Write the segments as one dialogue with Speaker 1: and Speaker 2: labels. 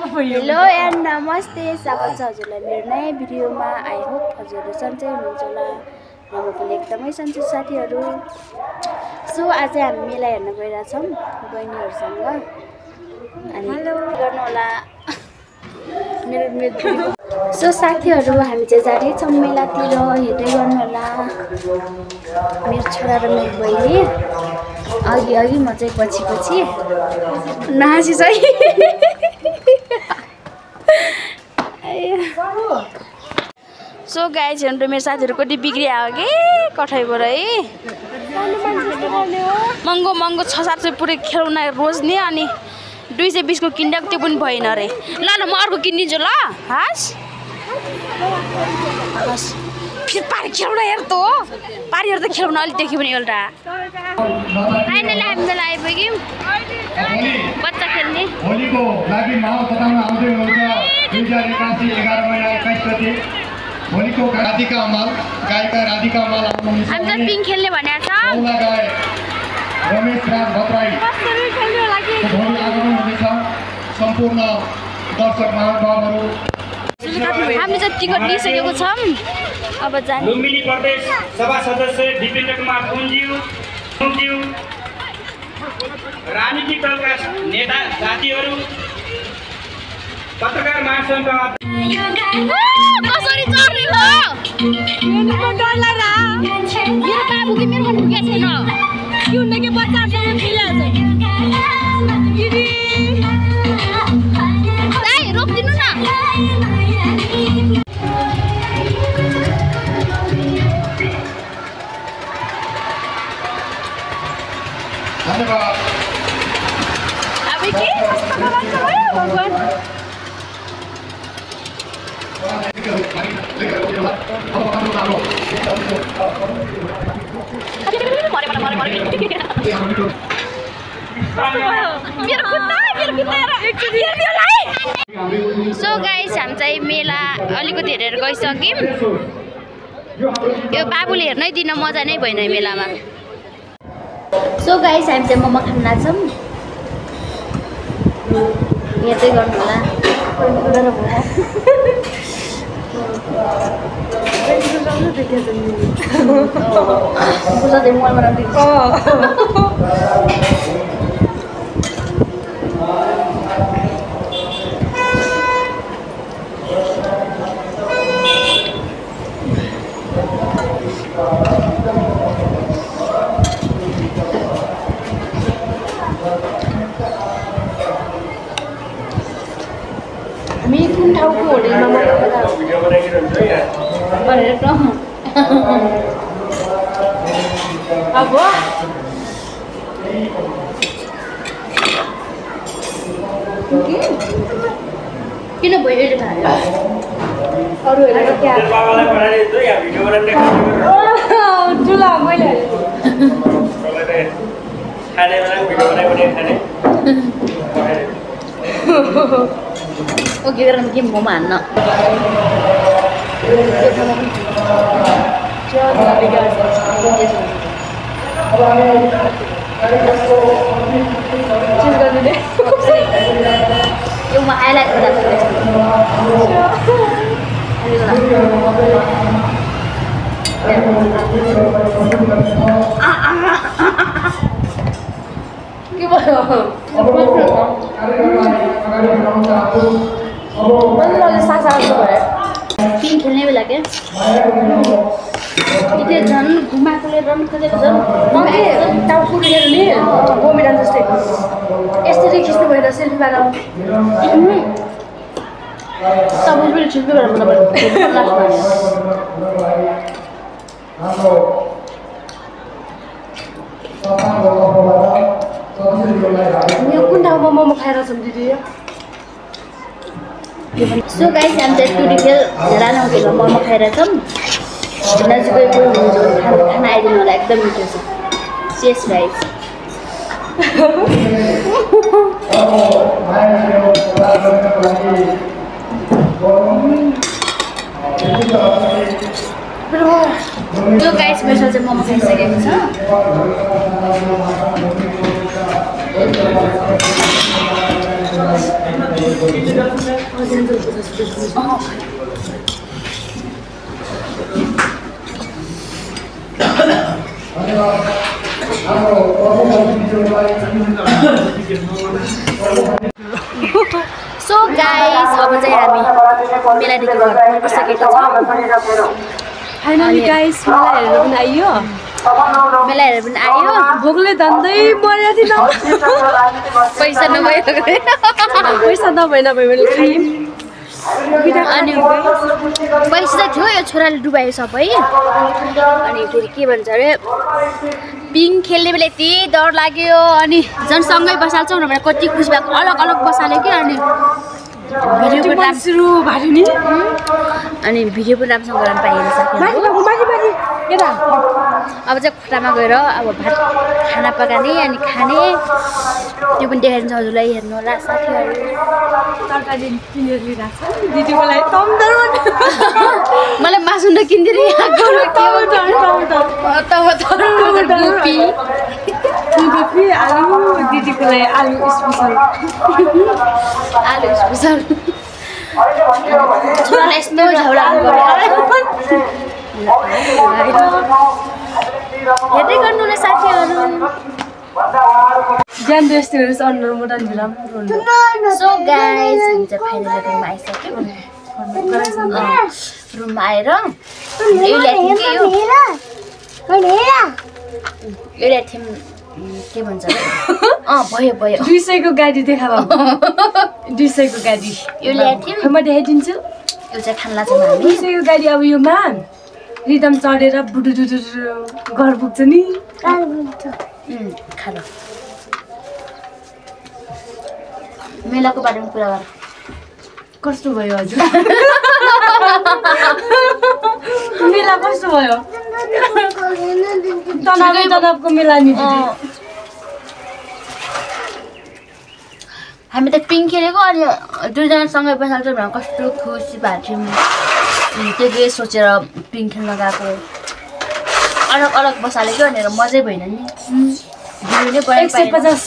Speaker 1: Hello and नमस्ते, स्वागत छ हजुरलाई मेरो नयाँ भिडियोमा। आई होप हजुरहरू सन्चै हुनुहुन्छ होला र म पनि एकदमै सन्चै साथीहरू। सो आज हामी मेला हेर्न गइरहेछौँ बहिनीहरूसँग। अनि गर्नु होला मेरो सो साथीहरू हामी चाहिँ जाँदैछौँ मेलातिर, हेर्दै गर्नु होला। मेरो छोरा र मेरो बहिनी अघि अघि, म चाहिँ पछि पछि नाचिस है। सो गाइज हेर्नु मेरो साथीहरू कति बिग्रियो कि कठैबाट है। महँगो महँगो 600-700 पुरै खेलौना रोज नि, अनि 220 को किनिदिएको त्यो पनि भएन अरे। ल ल म अर्को किनिदिन्छु ल। हस् फेरि पारी खेलौना हेर त, पारीहरू त खेलौना अलिक देख्यो भने एउटा फाइनली हामीलाई आइपुग्यौँ बच्चा खेल्ने।
Speaker 2: होलीको लागि माहौल बताउन आउँदै हुनुहुन्छ 2081 11 महिना 21 गते होलीको राधिका अमाल गायिका राधिका अमाल आउनुहुन्छ।
Speaker 1: हामी त पिङ खेल्ने भनेको छ।
Speaker 2: औला गाय रमेश राज भट्टराई भोलि आगमन हुनेछ। सम्पूर्ण दर्शक महानुभावहरू
Speaker 1: हामीले चाहिँ टिकट लिइसकेको छौँ, अब जाने।
Speaker 3: लुम्बिनी प्रदेश सभा सदस्य दिपेन्द्र कुमार पुन्ज्यू, राजनीतिक दलका नेता साथीहरू, पत्रकार महासङ्घका
Speaker 1: कसरी चढ्ने हो? मेरो बाबु कि मेरो पनि पुगेको छैन। किनकि बच्चासँग खेलिहाल्छ। दाइ रोकिदिनु न।
Speaker 2: धन्यवाद।
Speaker 1: अब के कस्तो बनाउँछ भयो भगवान। सो गाइस हामी चाहिँ मेला अलिकति हेरेर गइसक्यौँ। यो बाबुले हेर्नै दिन मजा नै भएन मेलामा। सो गाइस हामी चाहिँ मोमो खान लाग्छौँ, हेर्दै गर्नु होला। हामी कुन ठाउँको होटेलमा भनेर अब किन भयो अहिले खायो अरू हेरेर क्या ठुला मैले ओके गरेर के मोमो हान्न यो म आइलाइट के भयो पिङ खेल्ने बेला क्या त्यो झन् घुमाएकोले रन खोजेको झन् टाउको हेर्नु नि बोमिरान जस्तै यसरी खिच्नु भएर सेल्फी पाएर तपाईँ पनि छिल्पी भएर यो कुन ठाउँमा मोमो खाएर छौँ दिदी? सो गाइस हामी चाहिँ टुरिखेल राना होटेलमा मोमो खाएर छौँ। नजिकै कोही हुनुहुन्छ भने खाना आइदिनु होला, एकदम मिठो छ। Chess guys. यो गाइस मेरो चाहिँ मोमो खाइसकेको छ। सो गाइस अब चाहिँ हामी मेलादेखि घर पुगिसकेको छौँ।
Speaker 4: फाइनली गाइस मेला हेरेर पनि आइयो।
Speaker 1: मेला हेरेर पनि आयो।
Speaker 4: भोकले धन्दै मरेको थिएन।
Speaker 1: पैसा नभएको
Speaker 4: पैसा नभए मैले खायौँ।
Speaker 1: अनि पैसा त थियो, यो छोराले डुबायो सबै। अनि फेरि के भन्छ अरे पिङ खेल्ने बेला यति डर लाग्यो। अनि झन् सँगै बसाल्छौँ न भने कति खुसी भएको, अलग अलग बसाल्यो कि। अनि भिडियो पनि
Speaker 4: सुरु भयो नि।
Speaker 1: अनि भिडियो पनि राम्रोसँग गर्न पाइएन साथीहरू। अब चाहिँ खुट्टामा गएर अब भात खाना पकाने अनि खाने, त्यो पनि देखाइदिन्छ हजुरलाई, हेर्नु होला साथीहरू।
Speaker 4: तरकारी किनेर ल्याइरहेको छ दिदीको लागि टमाटर।
Speaker 1: मलाई मासु नकिनिदिएर
Speaker 4: फुलकोपी आलु, दिदीको लागि आलु स्पेसल।
Speaker 1: आलु स्पेसल छोरालाई यस्तो झौलाउनु पर्यो। हेर्दै गर्नु होला साथीहरू।
Speaker 4: ज्यान रेस्टुरेन्ट अनुहार मोटन भिराम।
Speaker 1: सो गाइस हामी चाहिँ फाइनली रुममा आइसक्यौँ। रुममा आएर यो ल्याएको थियौँ के भन्छ भयो
Speaker 4: 200 को गाडी देखा बाबु। 200 को गाडी
Speaker 1: यो ल्याएको थियौँ।
Speaker 4: म देखाइदिन्छु।
Speaker 1: यो चाहिँ खान लाग्छौँ हामी।
Speaker 4: 200 को गाडी अब यो मा रिदम चढेर बुडुडुडु घर पुग्छ नि।
Speaker 1: खानु मेलाको बारेमा कुरा गर।
Speaker 4: कस्तो भयो हजुर? मेला कस्तो भयो? तनावको मेला नि दिदी।
Speaker 1: हामी त पिङ खेलेको अनि दुईजना सँगै बसाल्छ भने कस्तो खुसी भएको थियौँ। त्यो के सोचेर पिङ खेल्न गएको, अलग अलग बसालेको भनेर मजै भएन नि।
Speaker 4: 150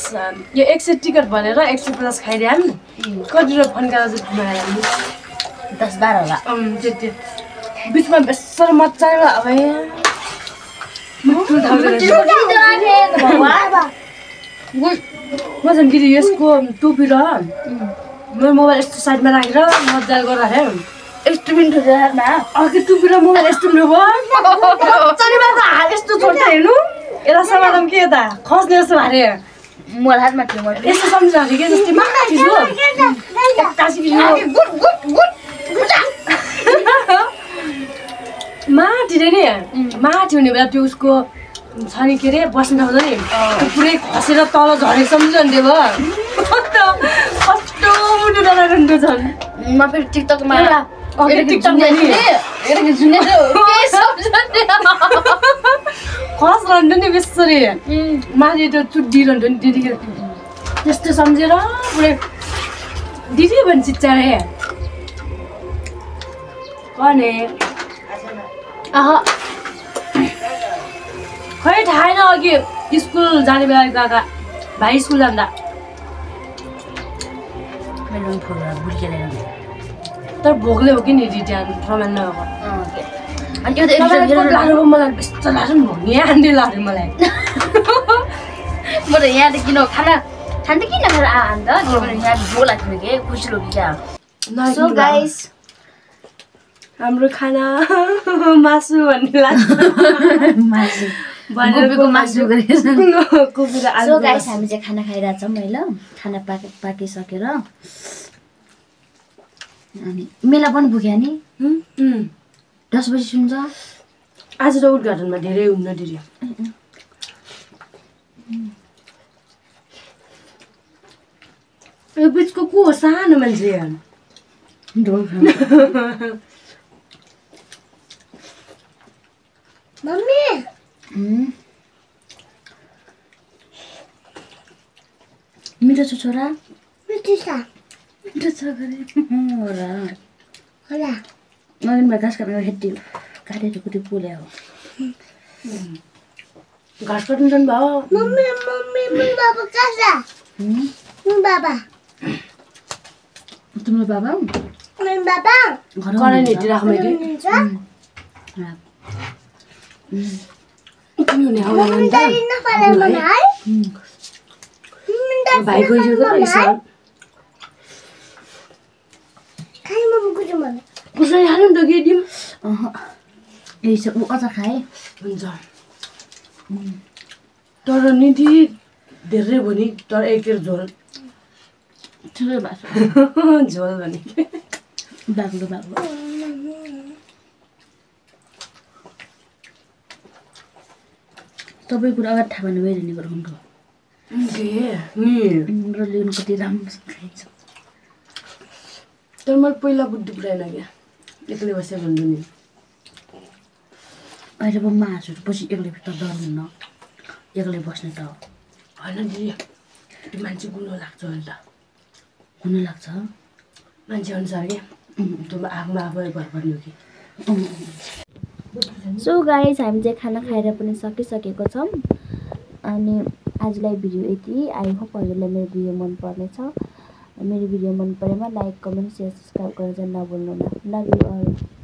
Speaker 4: यो 100 टिकट भनेर 150 खाइदिएँ। कति रुपियाँ फन्काएर चाहिँ घुमाएर
Speaker 1: 10-12 होला।
Speaker 4: त्यति बिचमा बेसर मजाले अब म झन् दिदी यसको टोपी र मेरो मोबाइल यस्तो साइडमा राखेर मजाले गरेर
Speaker 1: यस्तो पनि ठुलो हातमा
Speaker 4: अघि टोपी र मोबाइल यस्तो भयो हात यस्तो छोड्छ हेर्नु। यसलाई समाधान के त खस्ने जस्तो भारे
Speaker 1: मोबाइल हातमा थियो। म
Speaker 4: यस्तो सम्झाएको थिएँ कि जस्तै माथि छु माथि रे नि माथि हुने बेला त्यो उसको छ नि के अरे बस्ने ठाउँ नि पुरै खसेर तल झरेको सम्झिन्छ नि त्यो भयो। कस्तो मुटु डराइरहनु झन्।
Speaker 1: म फेरि टिकटकमा
Speaker 4: खस रहन्थ्यो नि बेसरी माथि त्यो चुडिरहन्थ्यो नि त्यतिखेर त्यस्तो सम्झेर पुरै दिदी भन्छ चिच्चारे भने खै थाहा छैन। अघि स्कुल जाने बेला गएका भाइ स्कुल जाँदा तर भोकले हो कि नि रिटान रमाइलो नभएको।
Speaker 1: अनि त्यो
Speaker 4: लाडु मलाई यस्तो लाडु नि आन्टी लाग्यो मलाई।
Speaker 1: म त यहाँदेखि किन खाना खान्छ किन खाएर अन्त यहाँ भोक लाग्थ्यो कि खुसी लाग्यो क्या। सो गाइस
Speaker 4: हाम्रो खाना मासु भन्ने लाग्छ।
Speaker 1: मासु
Speaker 4: कोपी र आलु।
Speaker 1: सो गाइस हामी चाहिँ खाना खाइरहेछौँ है ल। खाना पाकिसकेर अनि मेला पनि पुग्यो नि 10 बजी सुन्छ।
Speaker 4: आज त उद्घाटनमा धेरै हुन्न दिदी। यो बिचको को हो सानो मान्छे?
Speaker 1: मम्मी मिठो छ छोरा? मिठो छ गरे होला। मैले घाँस काट्नु हेटी काटेर कुटी पोल्या हो।
Speaker 4: घाँस काट्नु जानु भयो?
Speaker 1: मम्मी बाबा कहाँ छ? बाबा तिम्रो बाबा
Speaker 4: कराई नेटी राख मैले तिमी हुने आउला नि त भाइ गइसक्यो त रहेछ कसरी खानु त के दिउँ
Speaker 1: यसो उ अचार खाए
Speaker 4: हुन्छ तर निधि धेरै भयो नि तर एक झोल
Speaker 1: ठुलो भएको
Speaker 4: झोल भने
Speaker 1: बाक्लो बाक्लो तपाईँ कुरा अगाडि थाहा भएन मेरो नि गराउनु र लिनु कति राम्रोसँग खाइन्छ
Speaker 4: तर मैले पहिला बुद्धि पुऱ्याएन क्या एक्लै बसेको भन्नु नि
Speaker 1: अहिले म मासुहरू पछि एक्लै भित्र डर हुन्न एक्लै बस्ने त
Speaker 4: होइन दिदी त्यो मान्छे गुनो लाग्छ अहिले त
Speaker 1: हुन लाग्छ
Speaker 4: मान्छे अनुसार क्या त्यो आफूमा आफै भर पर्ने हो कि
Speaker 1: सो गाइस हामी चाहिँ खाना खाएर पनि सकिसकेको छौँ अनि आजलाई भिडियो यति आई होप हजुरलाई मेरो भिडियो मन पर्नेछ मेरो भिडियो मन परेमा लाइक कमेन्ट सेयर सब्सक्राइब गर्न चाहिँ नभुल्नु न लभ यु अल